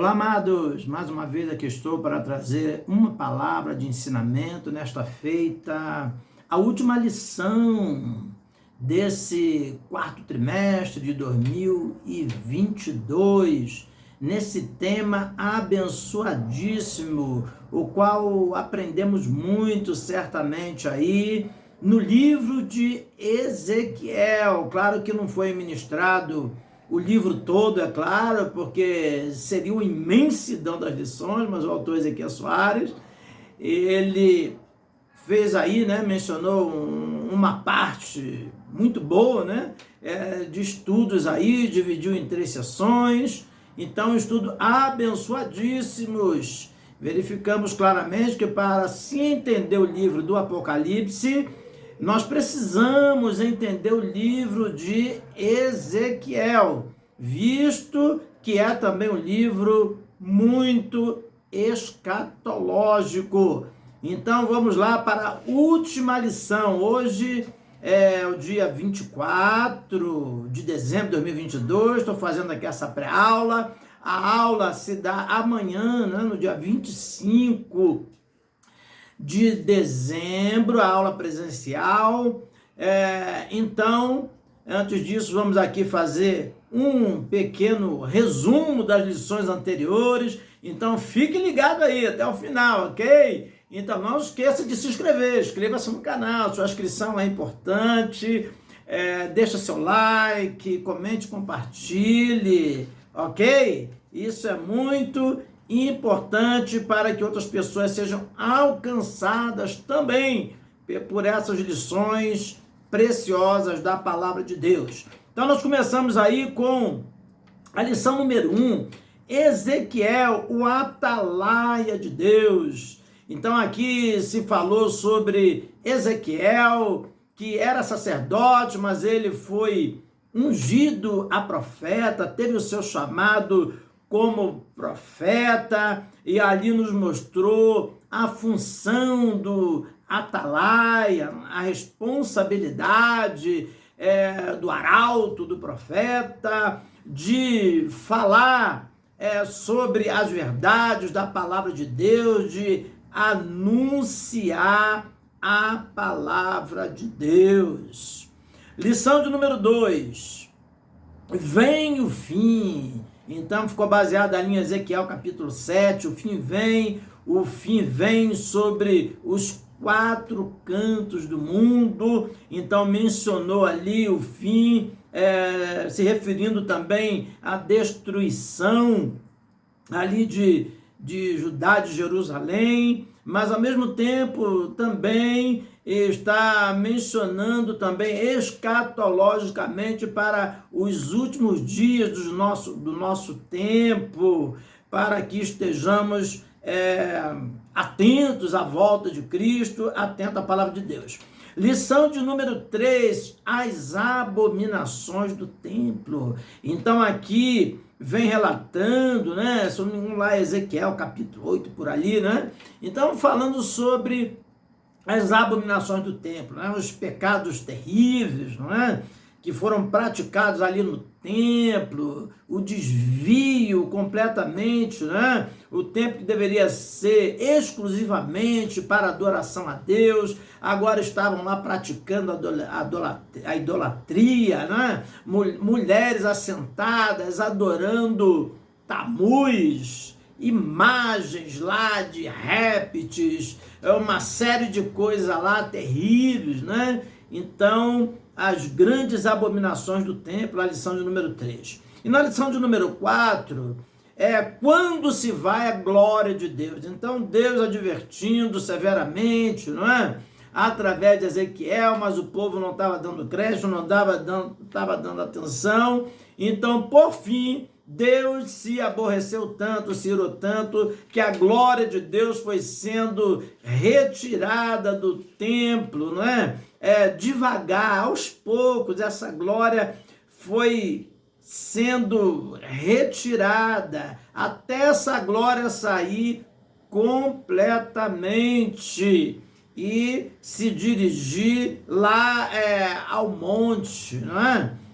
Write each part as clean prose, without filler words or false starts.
Olá, amados! Mais uma vez aqui estou para trazer uma palavra de ensinamento nesta feita, a última lição desse quarto trimestre de 2022, nesse tema abençoadíssimo, o qual aprendemos muito certamente aí no livro de Ezequiel. Claro que não foi ministrado o livro todo, é claro, porque seria uma imensidão das lições, mas o autor Ezequiel Soares, ele fez aí, mencionou uma parte muito boa, de estudos aí, dividiu em 3 sessões, então estudo abençoadíssimos. Verificamos claramente que para se entender o livro do Apocalipse, nós precisamos entender o livro de Ezequiel, visto que é também um livro muito escatológico. Então vamos lá para a última lição. Hoje é o dia 24 de dezembro de 2022, estou fazendo aqui essa pré-aula. A aula se dá amanhã, no dia 25 de dezembro, a aula presencial. Então, antes disso, vamos aqui fazer um pequeno resumo das lições anteriores. Então, fique ligado aí até o final, ok? Então, não esqueça de se inscrever, inscreva-se no canal, sua inscrição é importante. Deixa seu like, comente, compartilhe, ok? Isso é muito importante para que outras pessoas sejam alcançadas também por essas lições preciosas da palavra de Deus. Então nós começamos aí com a lição número 1, Ezequiel, o atalaia de Deus. Então aqui se falou sobre Ezequiel, que era sacerdote, mas ele foi ungido a profeta, teve o seu chamado como profeta, e ali nos mostrou a função do atalaia, a responsabilidade do arauto, do profeta, de falar sobre as verdades da palavra de Deus, de anunciar a palavra de Deus. Lição de número 2, vem o fim. Então ficou baseado ali em Ezequiel capítulo 7, o fim vem sobre os 4 cantos do mundo. Então mencionou ali o fim, se referindo também à destruição ali de Judá, de Jerusalém, mas ao mesmo tempo também está mencionando também escatologicamente para os últimos dias do nosso tempo, para que estejamos atentos à volta de Cristo, atentos à palavra de Deus. Lição de número 3, as abominações do templo. Então aqui vem relatando, se não me engano lá Ezequiel capítulo 8 por ali, então falando sobre as abominações do templo, os pecados terríveis, que foram praticados ali no templo, o desvio completamente, o templo que deveria ser exclusivamente para adoração a Deus, agora estavam lá praticando a idolatria, mulheres assentadas adorando Tamuz, imagens lá de répteis, uma série de coisas lá terríveis, Então, as grandes abominações do templo, a lição de número 3. E na lição de número 4, quando se vai a glória de Deus. Então, Deus advertindo severamente, através de Ezequiel, mas o povo não estava dando crédito, não estava dando atenção. Então, por fim, Deus se aborreceu tanto, se irou tanto, que a glória de Deus foi sendo retirada do templo, devagar, aos poucos, essa glória foi sendo retirada, até essa glória sair completamente e se dirigir lá ao monte,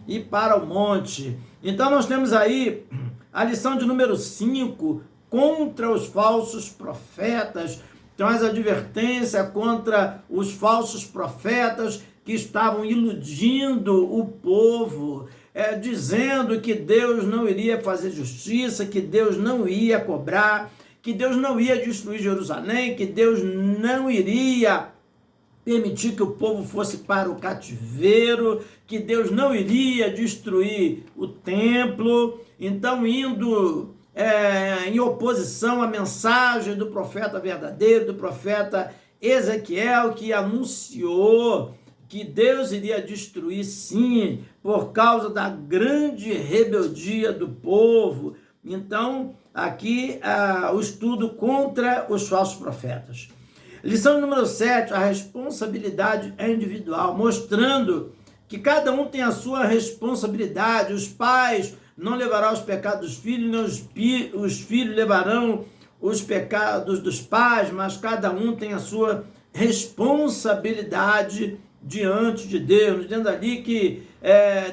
e para o monte. Então nós temos aí A lição de número 5, contra os falsos profetas. Então, as advertências contra os falsos profetas que estavam iludindo o povo, dizendo que Deus não iria fazer justiça, que Deus não ia cobrar, que Deus não ia destruir Jerusalém, que Deus não iria permitir que o povo fosse para o cativeiro, que Deus não iria destruir o templo. Então, indo em oposição à mensagem do profeta verdadeiro, do profeta Ezequiel, que anunciou que Deus iria destruir, sim, por causa da grande rebeldia do povo. Então, aqui o estudo contra os falsos profetas. Lição número 7, a responsabilidade é individual, mostrando que cada um tem a sua responsabilidade. Os pais não levarão os pecados dos filhos, nem os filhos levarão os pecados dos pais, mas cada um tem a sua responsabilidade diante de Deus. Dizendo ali que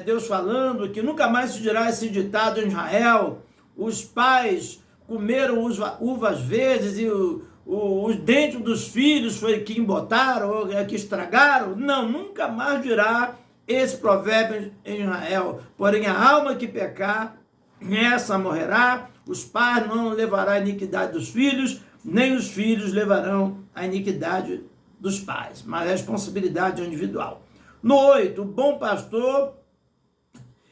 Deus falando que nunca mais se dirá esse ditado em Israel: os pais comeram uvas verdes e os dentes dos filhos foi que embotaram ou que estragaram. Não, nunca mais dirá esse provérbio em Israel. Porém, a alma que pecar, essa morrerá. Os pais não levarão a iniquidade dos filhos, nem os filhos levarão a iniquidade dos pais. Mas a responsabilidade é individual. No 8, o bom pastor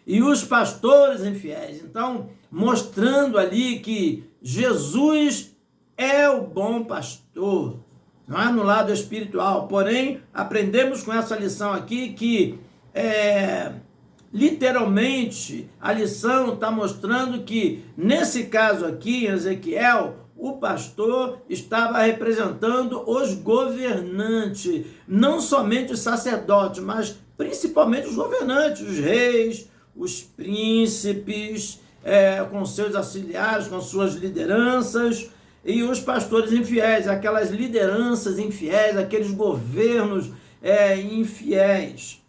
e os pastores infiéis. Então, mostrando ali que Jesus é o bom pastor, não é no lado espiritual. Porém, aprendemos com essa lição aqui que literalmente a lição está mostrando que nesse caso aqui, em Ezequiel, o pastor estava representando os governantes, não somente os sacerdotes, mas principalmente os governantes, os reis, os príncipes, com seus auxiliares, com suas lideranças, e os pastores infiéis, aquelas lideranças infiéis, aqueles governos infiéis.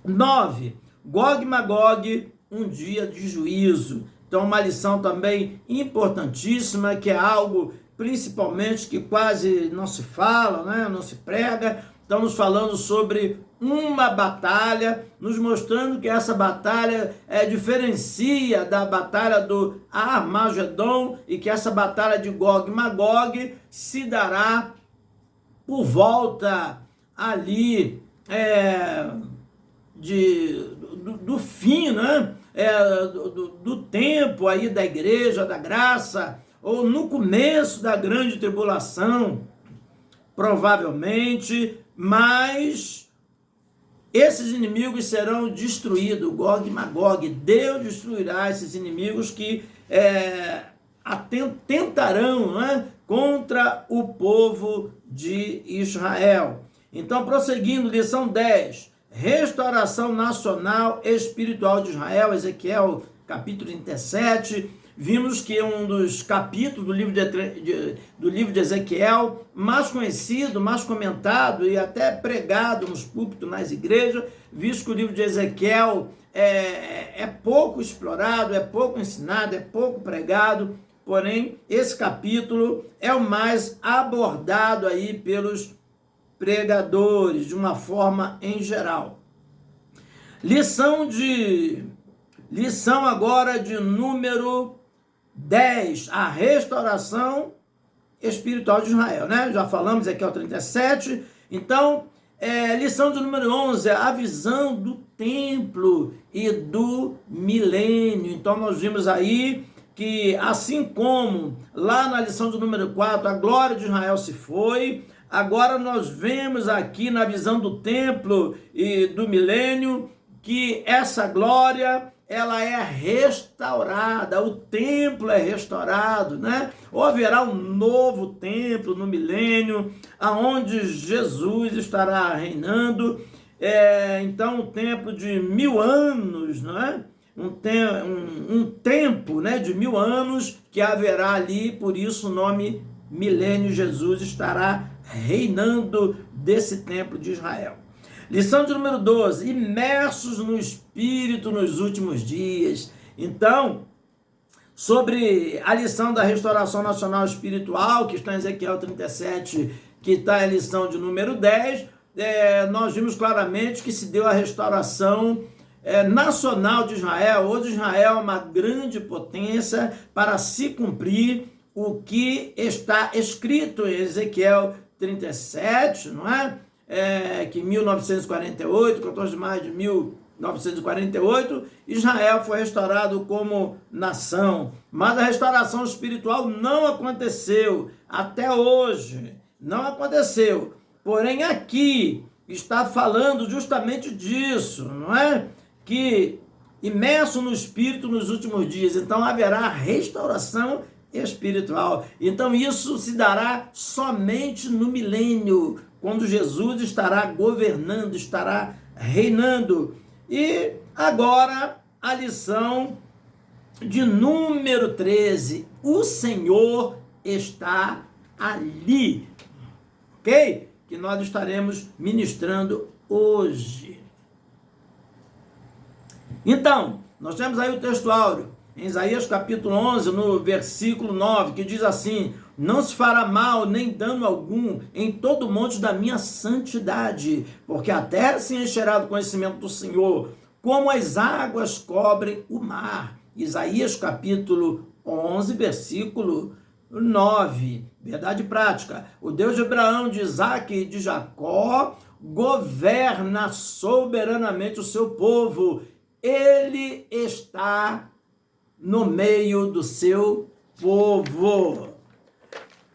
9. Gog e Magog, um dia de juízo. Então, uma lição também importantíssima, que é algo, principalmente, que quase não se fala, né? Não se prega. Estamos falando sobre uma batalha, nos mostrando que essa batalha diferencia da batalha do Armagedon, e que essa batalha de Gog e Magog se dará por volta ali do fim, né? Do tempo aí da igreja, da graça, ou no começo da grande tribulação, provavelmente, mas esses inimigos serão destruídos, Gog e Magog. Deus destruirá esses inimigos que tentarão, né, contra o povo de Israel. Então, prosseguindo, lição 10, restauração nacional espiritual de Israel, Ezequiel capítulo 37. Vimos que é um dos capítulos do livro de Ezequiel mais conhecido, mais comentado e até pregado nos púlpitos, nas igrejas, visto que o livro de Ezequiel é pouco explorado, é pouco ensinado, é pouco pregado. Porém, esse capítulo é o mais abordado aí pelos pregadores, de uma forma em geral. Lição agora de número 10, a restauração espiritual de Israel, né? Já falamos aqui ao 37. Então, lição de número 11, a visão do templo e do milênio. Então, nós vimos aí que, assim como lá na lição de número 4, a glória de Israel se foi, agora nós vemos aqui na visão do templo e do milênio que essa glória, ela é restaurada, o templo é restaurado, né? Haverá um novo templo no milênio, aonde Jesus estará reinando. Então, um templo de 1000 anos, não é? Um tempo, né, de 1000 anos que haverá ali, por isso o nome milênio. Jesus estará reinando desse templo de Israel. Lição de número 12, imersos no Espírito nos últimos dias. Então, sobre a lição da restauração nacional espiritual, que está em Ezequiel 37, que está a lição de número 10, nós vimos claramente que se deu a restauração nacional de Israel. Hoje Israel é uma grande potência para se cumprir o que está escrito em Ezequiel 37, não é? Que em 1948, 14 de maio de 1948, Israel foi restaurado como nação, mas a restauração espiritual não aconteceu até hoje, não aconteceu. Porém, aqui está falando justamente disso, não é? Que imerso no Espírito nos últimos dias, então haverá restauração espiritual. Então isso se dará somente no milênio, quando Jesus estará governando, estará reinando. E agora a lição de número 13, o Senhor está ali, ok? Que nós estaremos ministrando hoje. Então, nós temos aí o texto áureo, em Isaías capítulo 11, no versículo 9, que diz assim: não se fará mal nem dano algum em todo o monte da minha santidade, porque a terra se encherá do conhecimento do Senhor, como as águas cobrem o mar. Isaías capítulo 11, versículo 9. Verdade prática. O Deus de Abraão, de Isaque e de Jacó governa soberanamente o seu povo. Ele está no meio do seu povo.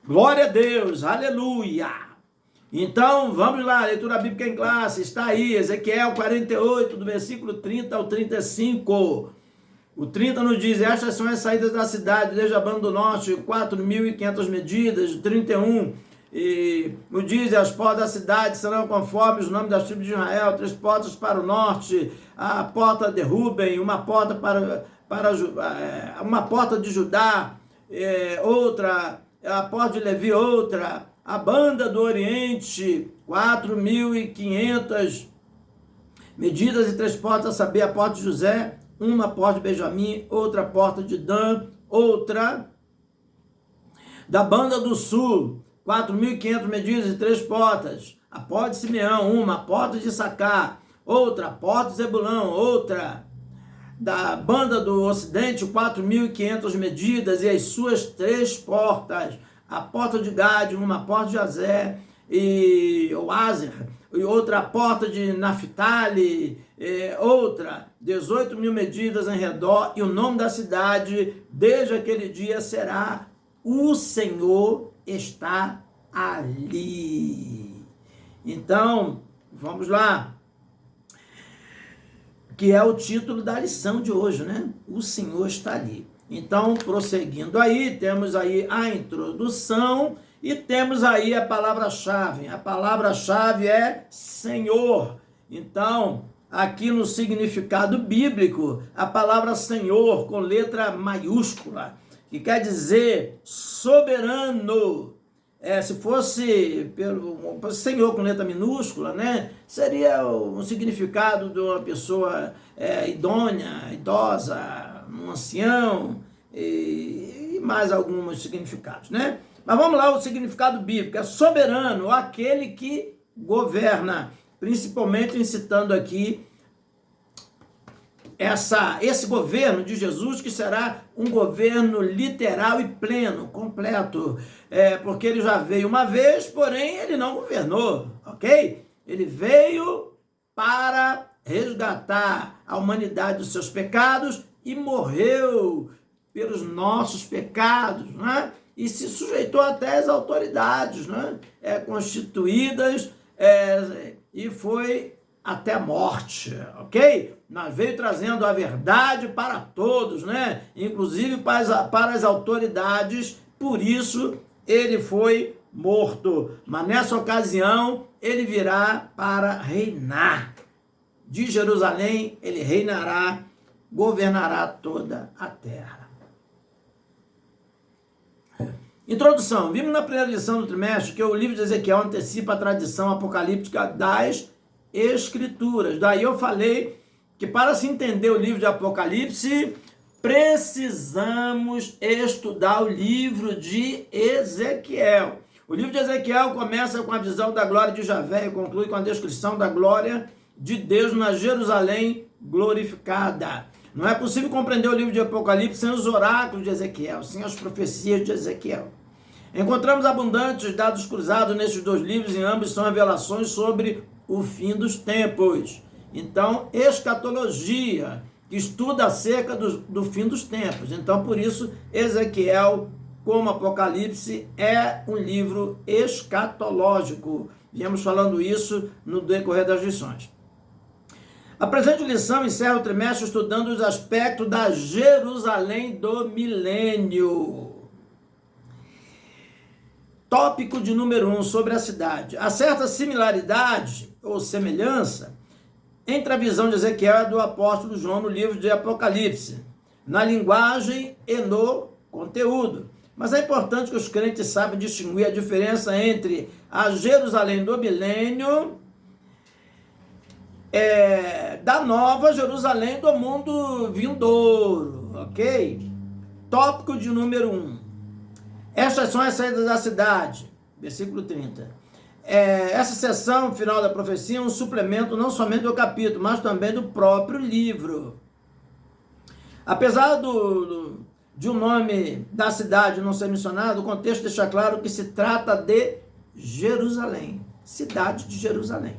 Glória a Deus, aleluia. Então, vamos lá, leitura bíblica em classe, está aí, Ezequiel 48, do versículo 30 ao 35. O 30 nos diz: estas são as saídas da cidade, desde a banda do norte, 4.500 medidas, 31. E nos diz: as portas da cidade serão conforme os nomes das tribos de Israel, 3 portas para o norte, a porta de Ruben, uma porta uma porta de Judá, outra, a porta de Levi, outra, a banda do Oriente, 4.500 medidas e 3 portas, a saber, a porta de José, uma porta de Benjamim, outra porta de Dan, outra da banda do sul, 4.500 medidas e 3 portas, a porta de Simeão, uma, a porta de Issacar, outra, a porta de Zebulão, outra da banda do ocidente, 4.500 medidas e as suas 3 portas, a porta de Gade, uma porta de Azer e o Azer, e outra porta de Naphtali, outra, 18.000 medidas em redor, e o nome da cidade, desde aquele dia, será: o Senhor está ali. Então, vamos lá, que é o título da lição de hoje, né? O Senhor está ali. Então, prosseguindo aí, temos aí a introdução e temos aí a palavra-chave. A palavra-chave é Senhor. Então, aqui no significado bíblico, a palavra Senhor com letra maiúscula, que quer dizer soberano. Se fosse pelo Senhor com letra minúscula, né, seria um significado de uma pessoa idônea, idosa, um ancião, e mais alguns significados, né? Mas vamos lá, o significado bíblico é soberano, aquele que governa, principalmente incitando aqui esse governo de Jesus, que será um governo literal e pleno, completo, porque ele já veio uma vez, porém ele não governou, ok? Ele veio para resgatar a humanidade dos seus pecados e morreu pelos nossos pecados, né? E se sujeitou até às autoridades, né? Constituídas, e foi até a morte, ok? Mas veio trazendo a verdade para todos, né? Inclusive para as autoridades, por isso ele foi morto. Mas nessa ocasião ele virá para reinar. De Jerusalém ele reinará, governará toda a terra. Introdução. Vimos na primeira lição do trimestre que o livro de Ezequiel antecipa a tradição apocalíptica das Escrituras. Daí eu falei que para se entender o livro de Apocalipse, precisamos estudar o livro de Ezequiel. O livro de Ezequiel começa com a visão da glória de Javé e conclui com a descrição da glória de Deus na Jerusalém glorificada. Não é possível compreender o livro de Apocalipse sem os oráculos de Ezequiel, sem as profecias de Ezequiel. Encontramos abundantes dados cruzados nesses dois livros, e ambos são revelações sobre o fim dos tempos. Então, escatologia, que estuda acerca do fim dos tempos. Então, por isso, Ezequiel, como Apocalipse, é um livro escatológico. Viemos falando isso no decorrer das lições. A presente lição encerra o trimestre estudando os aspectos da Jerusalém do milênio. Tópico de número 1 sobre a cidade. Há certa similaridade ou semelhança entre a visão de Ezequiel e do apóstolo João no livro de Apocalipse, na linguagem e no conteúdo. Mas é importante que os crentes saibam distinguir a diferença entre a Jerusalém do milênio da nova Jerusalém do mundo vindouro, ok? Tópico de número 1. Estas são as saídas da cidade, versículo 30. Essa seção final da profecia é um suplemento não somente do capítulo, mas também do próprio livro. Apesar de um nome da cidade não ser mencionado, o contexto deixa claro que se trata de Jerusalém, cidade de Jerusalém.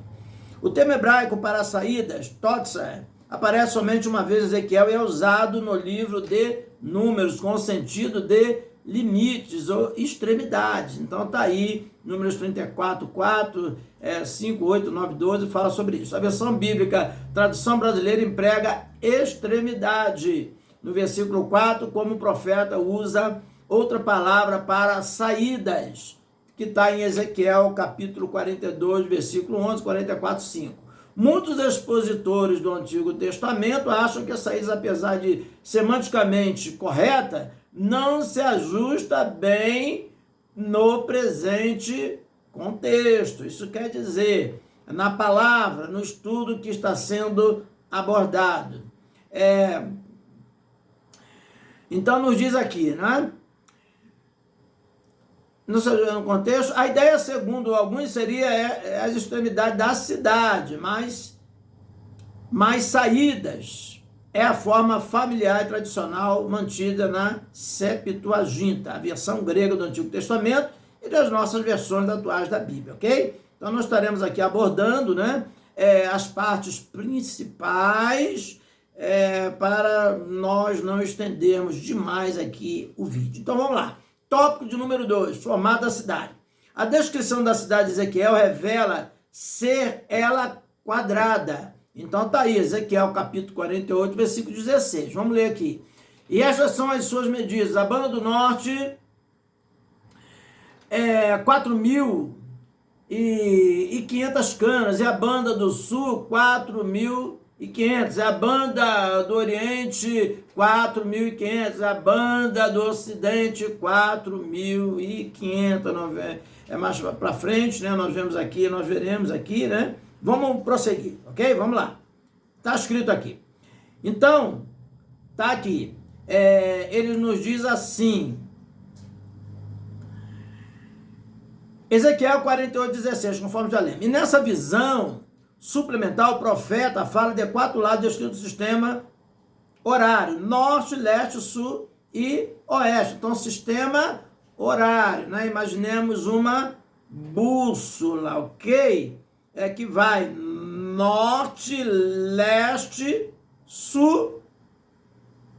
O termo hebraico para saídas, totsa, aparece somente uma vez em Ezequiel e é usado no livro de Números, com o sentido de limites ou extremidades. Então está aí, Números 34, 4, 5, 8, 9, 12, fala sobre isso. A versão bíblica, tradução brasileira, emprega extremidade. No versículo 4, como o profeta usa outra palavra para saídas, que está em Ezequiel, capítulo 42, versículo 11, 44, 5. Muitos expositores do Antigo Testamento acham que essa saída, apesar de semanticamente correta, não se ajusta bem no presente contexto. Isso quer dizer, na palavra, no estudo que está sendo abordado. Então, nos diz aqui, né? No contexto, a ideia, segundo alguns, seria as extremidades da cidade, mas saídas. É a forma familiar e tradicional mantida na Septuaginta, a versão grega do Antigo Testamento e das nossas versões atuais da Bíblia, ok? Então, nós estaremos aqui abordando, né, as partes principais para nós não estendermos demais aqui o vídeo. Então, vamos lá. Tópico de número 2, formato da cidade. A descrição da cidade de Ezequiel revela ser ela quadrada. Então está aí, Ezequiel capítulo 48, versículo 16. Vamos ler aqui. E estas são as suas medidas. A banda do norte 4.500 canas. E a banda do sul, 4.500. A banda do oriente, 4.500. A banda do ocidente, 4.500. É mais para frente, né? Nós veremos aqui, né? Vamos prosseguir, ok? Vamos lá. Está escrito aqui. Então, está aqui. Ele nos diz assim. Ezequiel 48, 16, conforme já lemos. E nessa visão suplementar, o profeta fala de 4 lados descritos do sistema horário. Norte, leste, sul e oeste. Então, sistema horário, né? Imaginemos uma bússola, ok? Que vai norte, leste, sul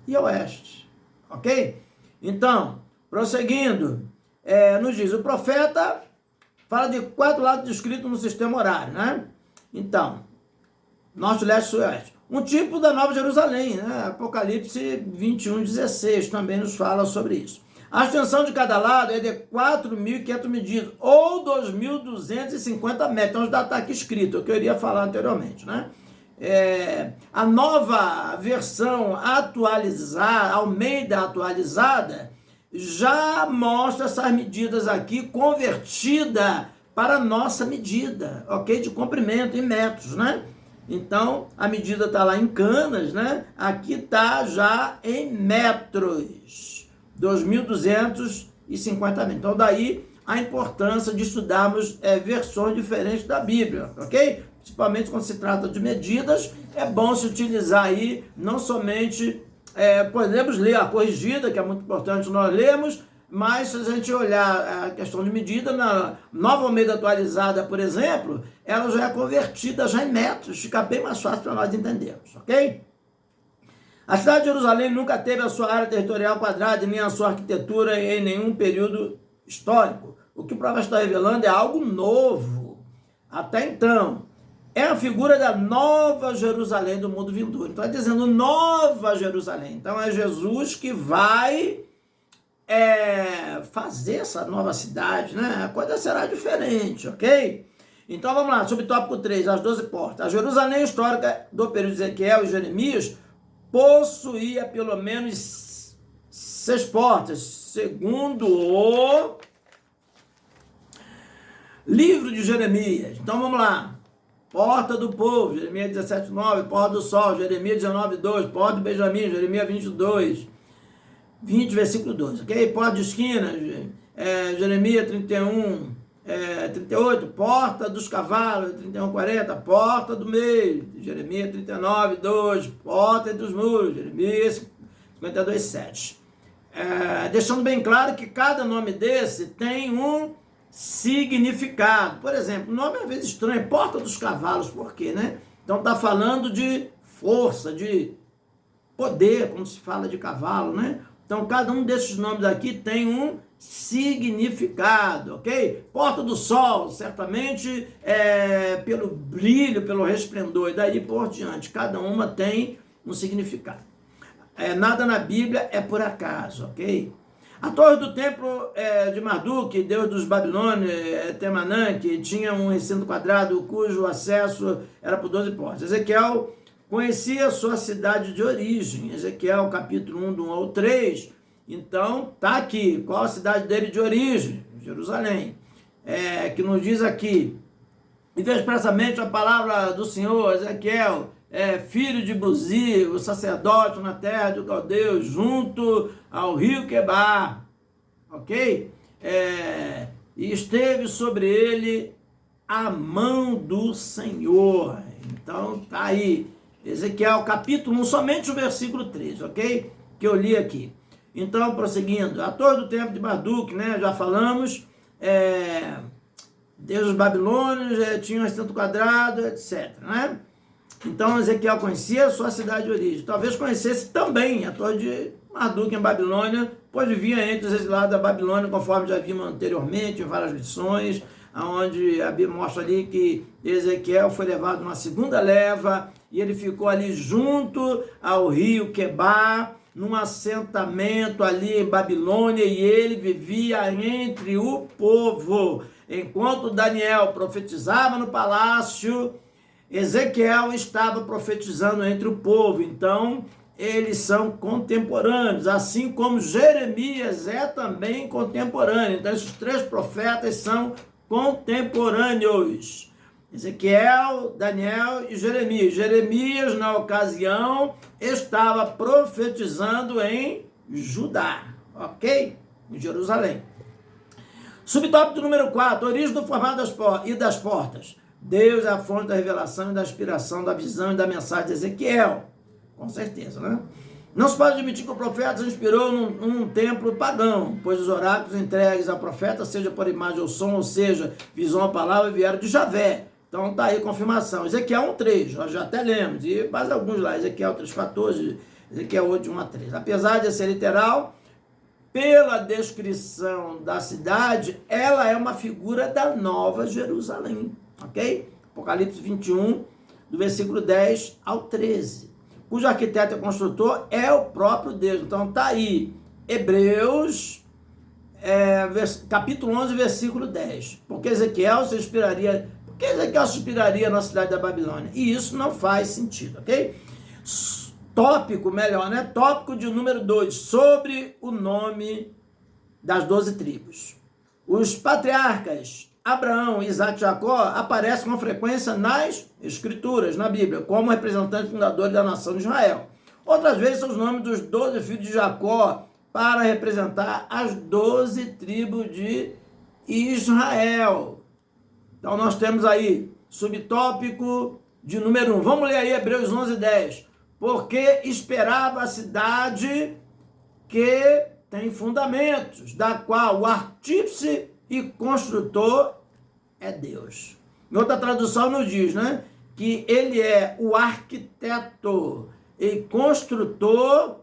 e oeste, ok? Então, prosseguindo, nos diz, o profeta fala de 4 lados descritos no sistema horário, né? Então, norte, leste, sul e oeste. Um tipo da Nova Jerusalém, né? Apocalipse 21, 16 também nos fala sobre isso. A extensão de cada lado é de 4.500 medidas, ou 2.250 metros. Então, já está aqui escrito, o que eu iria falar anteriormente, né? A nova versão atualizada, Almeida atualizada, já mostra essas medidas aqui, convertida para a nossa medida, ok? De comprimento em metros, né? Então, a medida está lá em canas, né? Aqui está já em metros, 2.250 metros. Então, daí a importância de estudarmos versões diferentes da Bíblia, ok? Principalmente quando se trata de medidas, é bom se utilizar aí, não somente, podemos ler a corrigida, que é muito importante nós lermos, mas se a gente olhar a questão de medida, na Nova Almeida Atualizada, por exemplo, ela já é convertida já em metros, fica bem mais fácil para nós entendermos, ok? A cidade de Jerusalém nunca teve a sua área territorial quadrada, nem a sua arquitetura em nenhum período histórico. O que o profeta está revelando é algo novo. Até então, é a figura da nova Jerusalém do mundo vindouro. Então, está dizendo nova Jerusalém. Então, é Jesus que vai fazer essa nova cidade, né? A coisa será diferente, ok? Então, vamos lá, subtópico 3, as 12 portas. A Jerusalém histórica do período de Ezequiel e Jeremias possuía pelo menos 6 portas, segundo o livro de Jeremias. Então, vamos lá. Porta do povo, Jeremias 17:9, porta do sol, Jeremias 19:2, porta do Benjamim, Jeremias 22, 20, versículo 12, ok? Porta de esquina, Jeremias 31, 38, porta dos cavalos, 31:40, porta do meio, Jeremias 39:2, porta dos muros, Jeremias 52:7. Deixando bem claro que cada nome desse tem um significado. Por exemplo, o nome às vezes estranho, porta dos cavalos, por quê, né? Então está falando de força, de poder, como se fala de cavalo, né? Então cada um desses nomes aqui tem um significado, ok? Porta do sol, certamente pelo brilho, pelo resplendor, e daí por diante, cada uma tem um significado. Nada na Bíblia é por acaso, ok? A torre do templo de Marduk, deus dos Babilônios, Temanã, que tinha um recinto quadrado cujo acesso era por 12 portas. Ezequiel conhecia a sua cidade de origem. Ezequiel, capítulo 1, do 1 ao 3. Então, tá aqui. Qual a cidade dele de origem? Jerusalém. Que nos diz aqui. E veio expressamente a palavra do Senhor, Ezequiel, filho de Buzi, o sacerdote na terra de Caldeus, junto ao rio Quebar, ok? E esteve sobre ele a mão do Senhor. Então, tá aí, Ezequiel capítulo 1, somente o versículo 3, ok? Que eu li aqui. Então, prosseguindo, a torre do templo de Marduk, né? Já falamos, Deus dos Babilônios, tinha um recinto quadrado, etc, né? Então, Ezequiel conhecia a sua cidade de origem. Talvez conhecesse também a torre de Marduk em Babilônia, pois vivia entre os exilados da Babilônia, conforme já vimos anteriormente, em várias lições, onde a Bíblia mostra ali que Ezequiel foi levado numa segunda leva, e ele ficou ali junto ao rio Quebar, num assentamento ali em Babilônia, e ele vivia entre o povo. Enquanto Daniel profetizava no palácio, Ezequiel estava profetizando entre o povo. Então, eles são contemporâneos, assim como Jeremias é também contemporâneo. Então, esses 3 profetas são contemporâneos. Ezequiel, Daniel e Jeremias. Jeremias, na ocasião, estava profetizando em Judá, ok? Em Jerusalém. Subtópico número 4, origem do formato das portas. Deus é a fonte da revelação e da inspiração, da visão e da mensagem de Ezequiel. Com certeza, né? Não se pode admitir que o profeta se inspirou num templo pagão, pois os oráculos entregues ao profeta, seja por imagem ou som, ou seja, visão ou palavra, vieram de Javé. Então está aí a confirmação. Ezequiel 1:3, nós já até lemos, e mais alguns lá, Ezequiel 3:14, Ezequiel 8:1-3. Apesar de ser literal, pela descrição da cidade, ela é uma figura da Nova Jerusalém, ok? Apocalipse 21, do versículo 10 ao 13, cujo arquiteto e construtor é o próprio Deus. Então está aí, Hebreus, capítulo 11, versículo 10. Porque Ezequiel se inspiraria na cidade da Babilônia? E isso não faz sentido, ok? Tópico, melhor, né? Tópico de número 2, sobre o nome das 12 tribos. Os patriarcas Abraão, Isaac e Jacó aparecem com frequência nas Escrituras, na Bíblia, como representantes fundadores da nação de Israel. Outras vezes são os nomes dos 12 filhos de Jacó para representar as 12 tribos de Israel. Então nós temos aí subtópico de número 1. Vamos ler aí Hebreus 11:10. Porque esperava a cidade que tem fundamentos, da qual o artífice e construtor é Deus. Em outra tradução nos diz, né, que ele é o arquiteto e construtor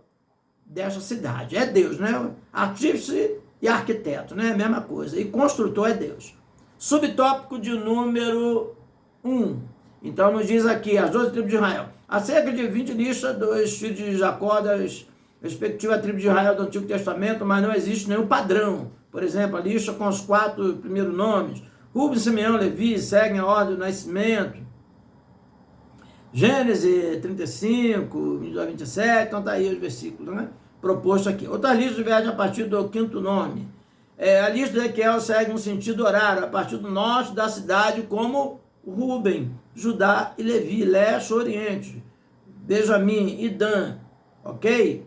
dessa cidade. É Deus, né? Artífice e arquiteto, né? Mesma coisa. E construtor é Deus. Subtópico de número 1. Então nos diz aqui, as 12 tribos de Israel. Há cerca de 20 listas dos filhos de Jacó, das respectivas tribos de Israel do Antigo Testamento, mas não existe nenhum padrão. Por exemplo, a lista com os 4 primeiros nomes. Rubem, Simeão, Levi, seguem a ordem do nascimento. Gênesis 35, 22 a 27, então está aí os versículos, né? Proposto aqui. Outras listas divergem a partir do 5º nome. A lista de Ezequiel segue um sentido horário, a partir do norte da cidade, como Rubem, Judá e Levi, leste, oriente, Benjamim e Dan, ok?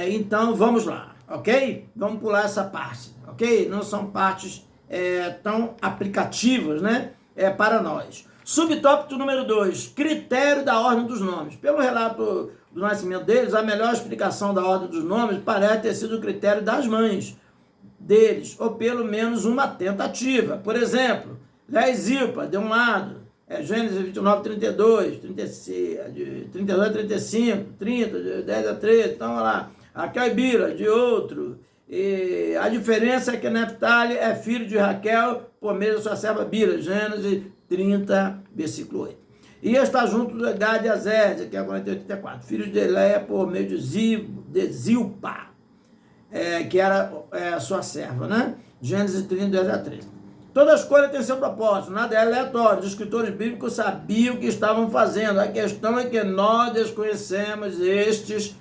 Então, vamos lá, ok? Vamos pular essa parte, ok? Não são partes tão aplicativas, né? Para nós. Subtópico número 2, critério da ordem dos nomes. Pelo relato do nascimento deles, a melhor explicação da ordem dos nomes parece ter sido o critério das mães deles, ou pelo menos uma tentativa. Por exemplo, Léa e Zilpa, de um lado, Gênesis 29, 32, 32 a 35, 30, de 10 a 13, então olha lá, Raquel e Bila, de outro. E a diferença é que Neftali é filho de Raquel por meio da sua serva Bila, Gênesis 30, versículo 8. E está junto de Gad e Azer, que é 48, 34, filhos de Léa por meio de Zilpa, que era sua serva, né? Gênesis 30, 10 a 13. Toda escolha tem seu propósito, nada é aleatório. Os escritores bíblicos sabiam o que estavam fazendo. A questão é que nós desconhecemos estes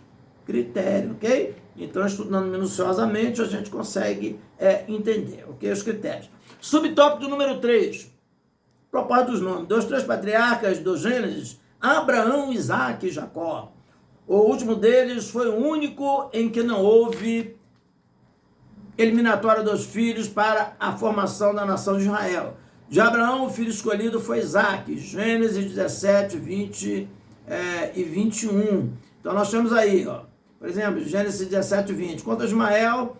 critérios, ok? Então, estudando minuciosamente, a gente consegue entender, ok? Os critérios. Subtópico número 3. Propósito dos nomes. Dos 3 patriarcas do Gênesis, Abraão, Isaac e Jacó. O último deles foi o único em que não houve eliminatória dos filhos para a formação da nação de Israel. De Abraão, o filho escolhido foi Isaac, Gênesis 17, 20 e 21. Então nós temos aí, ó, por exemplo, Gênesis 17, 20. Quanto a Ismael,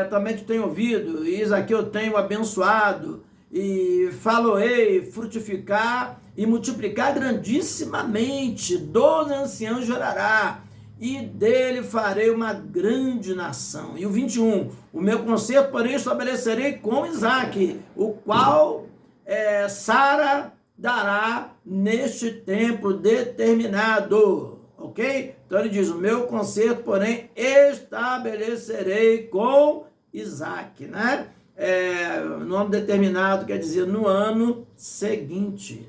também tu tenho ouvido, e Isaque eu tenho abençoado, e faloei frutificar e multiplicar grandissimamente, 12 anciãos gerará, e dele farei uma grande nação. E o 21, o meu concerto, porém, estabelecerei com Isaque, o qual Sara dará neste tempo determinado. Ok? Então ele diz, o meu concerto, porém, estabelecerei com Isaque, né? Nome determinado quer dizer no ano seguinte.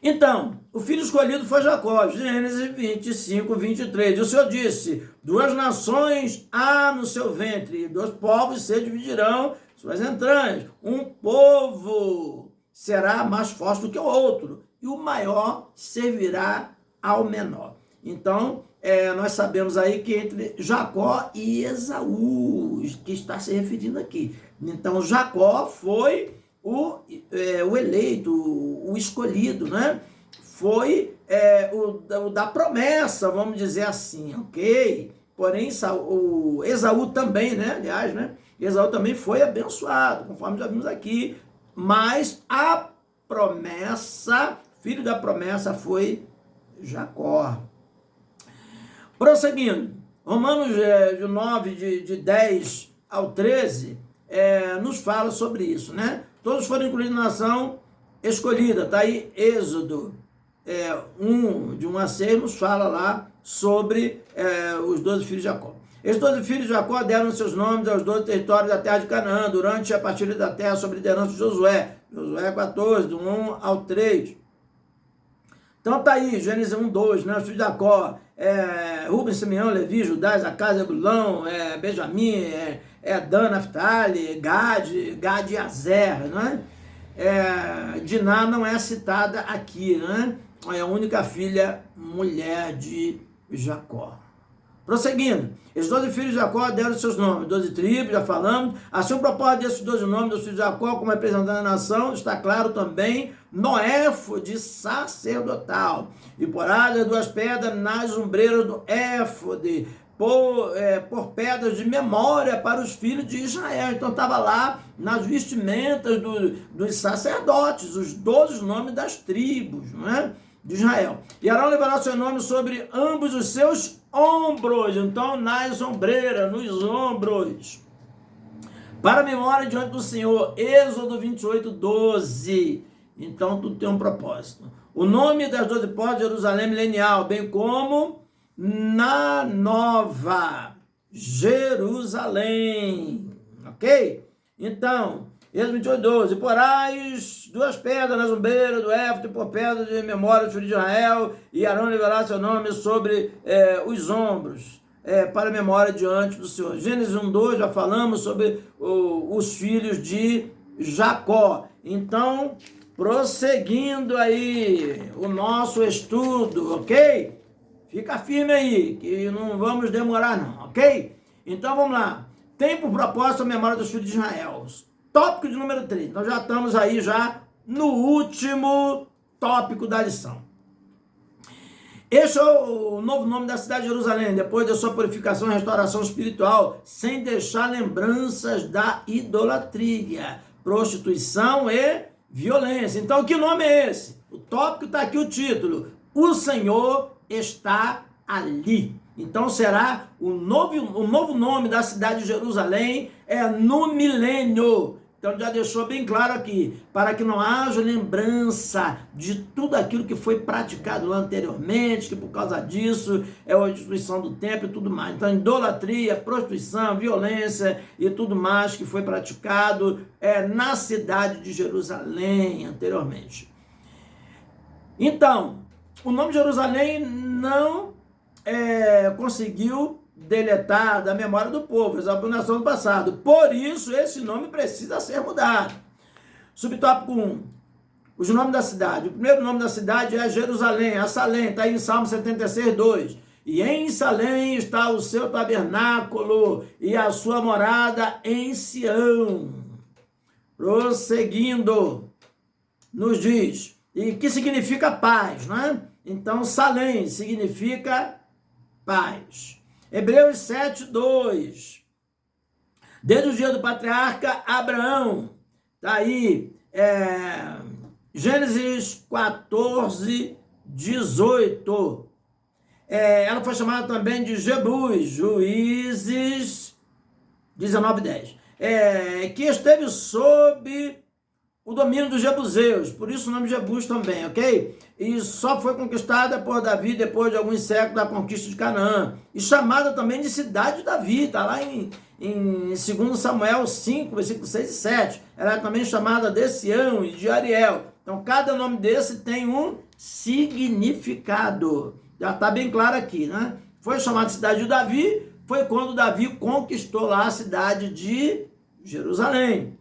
Então, o filho escolhido foi Jacó, Gênesis 25, 23. E o Senhor disse, 2 nações há no seu ventre, e 2 povos se dividirão suas entranhas. Um povo será mais forte do que o outro, e o maior servirá ao menor. Então, nós sabemos aí que entre Jacó e Esaú, que está se referindo aqui. Então, Jacó foi o eleito, o escolhido, né? Foi o da promessa, vamos dizer assim, ok? Porém, o Esaú também, né? Aliás, né? Esaú também foi abençoado, conforme já vimos aqui, mas a promessa, filho da promessa foi Jacó. Prosseguindo, Romanos 9, de 10 ao 13, nos fala sobre isso, né? Todos foram incluídos na nação escolhida, tá aí Êxodo 1, de 1 a 6, nos fala lá sobre os 12 filhos de Jacó. Esses 12 filhos de Jacó deram seus nomes aos 12 territórios da terra de Canaã, durante a partilha da terra sob liderança de Josué. Josué 14, do 1 ao 3. Então tá aí, Gênesis 1, 2, né? Os filhos de Jacó, Rubem, Simeão, Levi, Judá, Zacá, Zebulão, Benjamim, Dan, Naftali, Gad e Azer, né? Diná não é citada aqui, né? É a única filha mulher de Jacó. Prosseguindo, esses 12 filhos de Jacó deram seus nomes, 12 tribos, já falamos. Assim, o propósito desses 12 nomes dos filhos de Jacó, como representante da nação, está claro também no éfode sacerdotal. E por as 2 pedras nas ombreiras do éfode, por pedras de memória para os filhos de Israel. Então estava lá nas vestimentas dos sacerdotes, os 12 nomes das tribos, não é? De Israel. E Arão levará seu nome sobre ambos os seus ombros, então nas ombreiras, nos ombros, para a memória diante do Senhor. Êxodo 28, 12. Então tudo tem um propósito. O nome das 12 portas de Jerusalém milenial, bem como na Nova Jerusalém. Ok? Então, Êxodo 28, 12. Porás 2 pedras nas ombreiras do éfode, por pedra de memória dos filhos de Israel, e Arão levará seu nome sobre os ombros, para a memória diante do Senhor. Gênesis 1, 2, já falamos sobre os filhos de Jacó. Então, prosseguindo aí o nosso estudo, ok? Fica firme aí, que não vamos demorar não, ok? Então vamos lá. Tem por propósito a memória dos filhos de Israel. Tópico de número 3. Então já estamos aí já no último tópico da lição. Este é o novo nome da cidade de Jerusalém, depois da sua purificação e restauração espiritual, sem deixar lembranças da idolatria, prostituição e violência. Então que nome é esse? O tópico está aqui, o título. O Senhor está ali. Então será o novo nome da cidade de Jerusalém no milênio. Então já deixou bem claro aqui, para que não haja lembrança de tudo aquilo que foi praticado lá anteriormente, que por causa disso é a destruição do templo e tudo mais. Então idolatria, prostituição, violência e tudo mais que foi praticado na cidade de Jerusalém anteriormente. Então, o nome de Jerusalém não conseguiu deletar da memória do povo, as abominações do passado. Por isso, esse nome precisa ser mudado. Subtópico 1. Os nomes da cidade. O primeiro nome da cidade é Jerusalém, a Salém, está aí em Salmo 76, 2. E em Salém está o seu tabernáculo e a sua morada em Sião. Prosseguindo, nos diz, e que significa paz, não é? Então, Salém significa paz. Hebreus 7, 2. Desde o dia do patriarca Abraão, está aí, Gênesis 14, 18. Ela foi chamada também de Jebus, Juízes 19, 10. Que esteve sob o domínio dos jebuseus, por isso o nome Jebus também, ok? E só foi conquistada por Davi depois de alguns séculos da conquista de Canaã. E chamada também de cidade de Davi, está lá em 2 Samuel 5, versículos 6 e 7. Ela é também chamada de Sião e de Ariel. Então cada nome desse tem um significado. Já está bem claro aqui, né? Foi chamada de cidade de Davi, foi quando Davi conquistou lá a cidade de Jerusalém.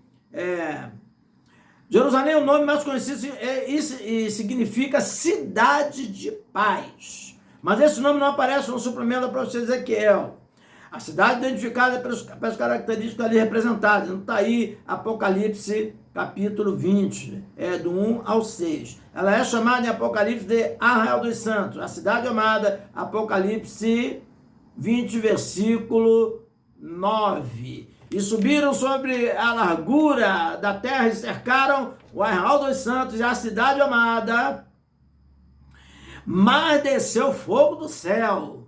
Jerusalém é o nome mais conhecido e significa cidade de paz. Mas esse nome não aparece no suplemento da profecia de Ezequiel. A cidade identificada pelas características ali representadas. Não está aí Apocalipse capítulo 20, do 1 ao 6. Ela é chamada em Apocalipse de Arraial dos Santos. A cidade amada, Apocalipse 20, versículo 9. E subiram sobre a largura da terra e cercaram o Arraial dos Santos e a cidade amada, mas desceu fogo do céu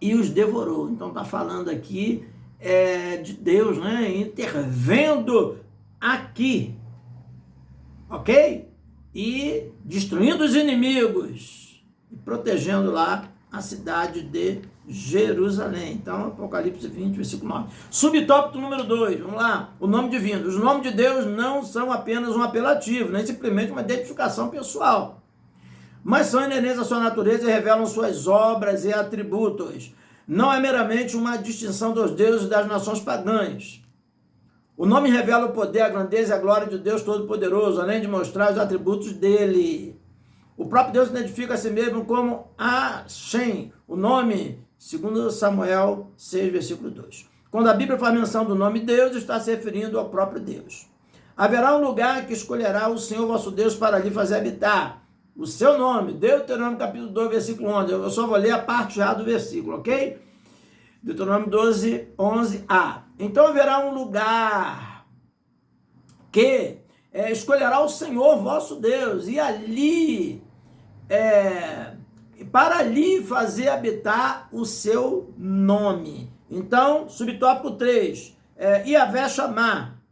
e os devorou. Então está falando aqui de Deus, né? Intervendo aqui, ok? E destruindo os inimigos e protegendo lá a cidade de Jerusalém. Então, Apocalipse 20, versículo 9. Subtópico número 2, vamos lá. O nome divino. Os nomes de Deus não são apenas um apelativo, nem simplesmente uma identificação pessoal. mas são inerentes à sua natureza e revelam suas obras e atributos. Não é meramente uma distinção dos deuses e das nações pagãs. O nome revela o poder, a grandeza e a glória de Deus Todo-Poderoso, além de mostrar os atributos dele. O próprio Deus identifica a si mesmo como Hashem, o nome, segundo Samuel 6, versículo 2. Quando a Bíblia faz menção do nome Deus, está se referindo ao próprio Deus. Haverá um lugar que escolherá o Senhor vosso Deus para ali fazer habitar o seu nome. Deuteronômio capítulo 2, versículo 11. Eu só vou ler a parte já do versículo, ok? Deuteronômio 12, 11a. Então haverá um lugar que escolherá o Senhor vosso Deus, e ali, para ali fazer habitar o seu nome. Então, subtópico 3, Iavé chamar.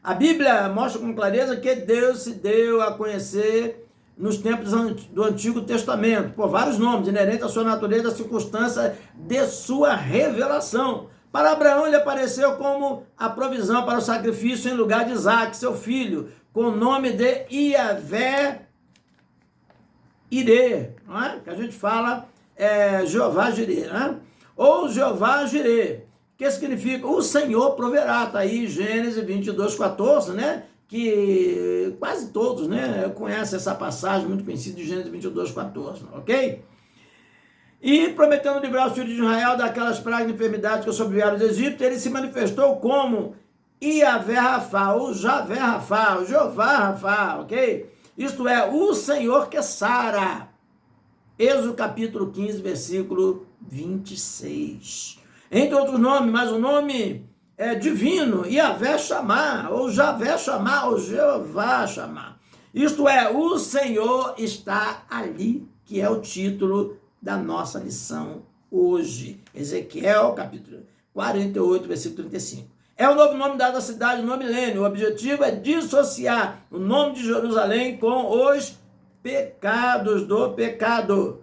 A Bíblia mostra com clareza que Deus se deu a conhecer nos tempos do Antigo Testamento, por vários nomes, inerentes à sua natureza, à circunstância de sua revelação. Para Abraão, ele apareceu como a provisão para o sacrifício em lugar de Isaac, seu filho, com o nome de Iavé Irê, não é? Que a gente fala Jeová Jirê, né? Ou Jeová Jirê, que significa o Senhor proverá. Está aí Gênesis 22, 14, né? Que quase todos, né, conhecem essa passagem muito conhecida de Gênesis 22, 14, ok? E prometendo livrar os filhos de Israel daquelas pragas de enfermidades que sobrevieram dos Egito, ele se manifestou como Iavé Rafá, ou Javé Rafá, ou Jeová Rafá, ok? Isto é, o Senhor que sara. Êxodo capítulo 15, versículo 26. Entre outros nomes, mas o nome divino, Iavé chamar, ou Javé chamar, ou Jeová chamar. Isto é, o Senhor está ali, que é o título da nossa lição hoje. Ezequiel, capítulo 48, versículo 35. É o novo nome dado à cidade no milênio. O objetivo é dissociar o nome de Jerusalém com os pecados do pecado.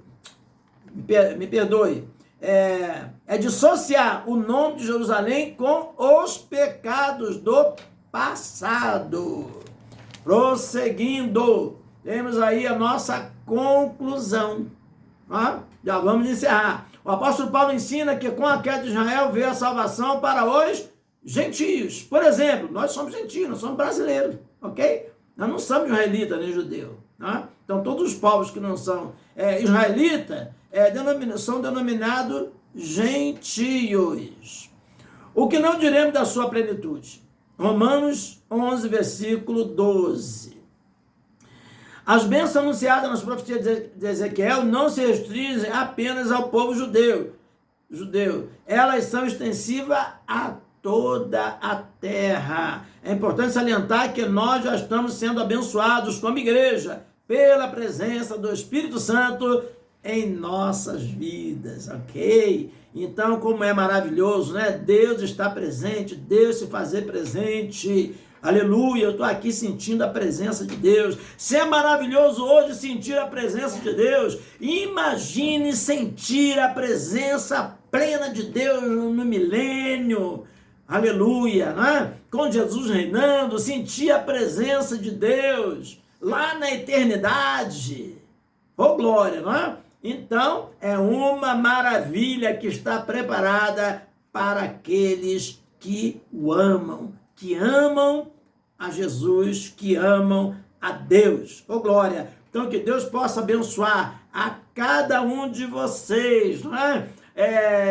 Me perdoe. É dissociar o nome de Jerusalém com os pecados do passado. Prosseguindo, temos aí a nossa conclusão. Já vamos encerrar. O apóstolo Paulo ensina que com a queda de Israel veio a salvação para os gentios. Por exemplo, nós somos gentios, nós somos brasileiros, ok? Nós não somos israelitas nem judeus. Então todos os povos que não são israelitas são denominados gentios. O que não diremos da sua plenitude? Romanos 11, versículo 12. As bênçãos anunciadas nas profecias de Ezequiel não se restringem apenas ao povo judeu. Elas são extensivas a toda a terra. É importante salientar que nós já estamos sendo abençoados como igreja pela presença do Espírito Santo em nossas vidas, ok? Então, como é maravilhoso, né? Deus está presente, Deus se fazer presente. Aleluia, eu estou aqui sentindo a presença de Deus. Se é maravilhoso hoje sentir a presença de Deus, imagine sentir a presença plena de Deus no milênio. Aleluia, né? Com Jesus reinando, sentir a presença de Deus lá na eternidade. Oh, glória, não é? Então, é uma maravilha que está preparada para aqueles que o amam, que amam a Jesus, que amam a Deus. Oh, glória! Então, que Deus possa abençoar a cada um de vocês, não é?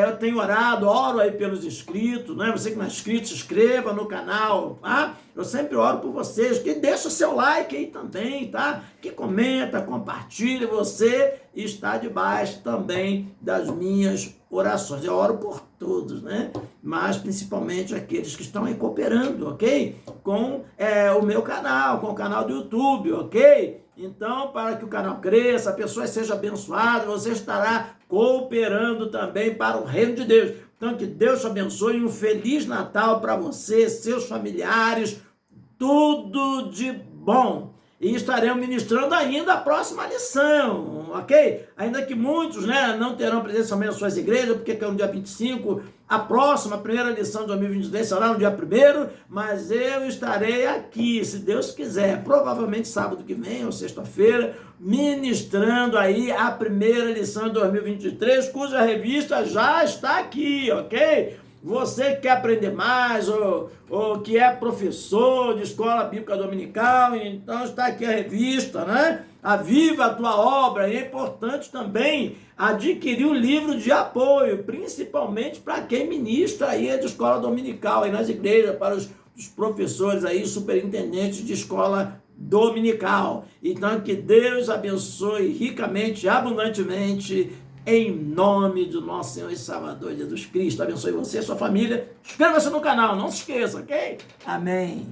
Eu tenho orado, oro aí pelos inscritos, né? Você que não é inscrito, se inscreva no canal, tá? Eu sempre oro por vocês, que deixa o seu like aí também, tá? Que comenta, compartilha, você está debaixo também das minhas orações. Eu oro por todos, né? Mas principalmente aqueles que estão aí cooperando, ok? Com o meu canal, com o canal do YouTube, ok? Então, para que o canal cresça, a pessoa seja abençoada, você estará cooperando também para o reino de Deus. Então, que Deus te abençoe e um Feliz Natal para você, seus familiares, tudo de bom. E estaremos ministrando ainda a próxima lição, ok? Ainda que muitos, né, não terão presencialmente as suas igrejas, porque é no dia 25, a próxima, a primeira lição de 2023 será no dia 1º, mas eu estarei aqui, se Deus quiser, provavelmente sábado que vem ou sexta-feira, ministrando aí a primeira lição de 2023, cuja revista já está aqui, ok? Você que quer aprender mais, ou que é professor de escola bíblica dominical, então está aqui a revista, né? Aviva a tua obra. E é importante também adquirir um livro de apoio, principalmente para quem ministra aí de escola dominical, aí nas igrejas, para os professores aí, superintendentes de escola dominical. Então, que Deus abençoe ricamente, abundantemente, em nome do nosso Senhor e Salvador Jesus Cristo. Abençoe você e sua família. Inscreva-se no canal, não se esqueça, ok? Amém.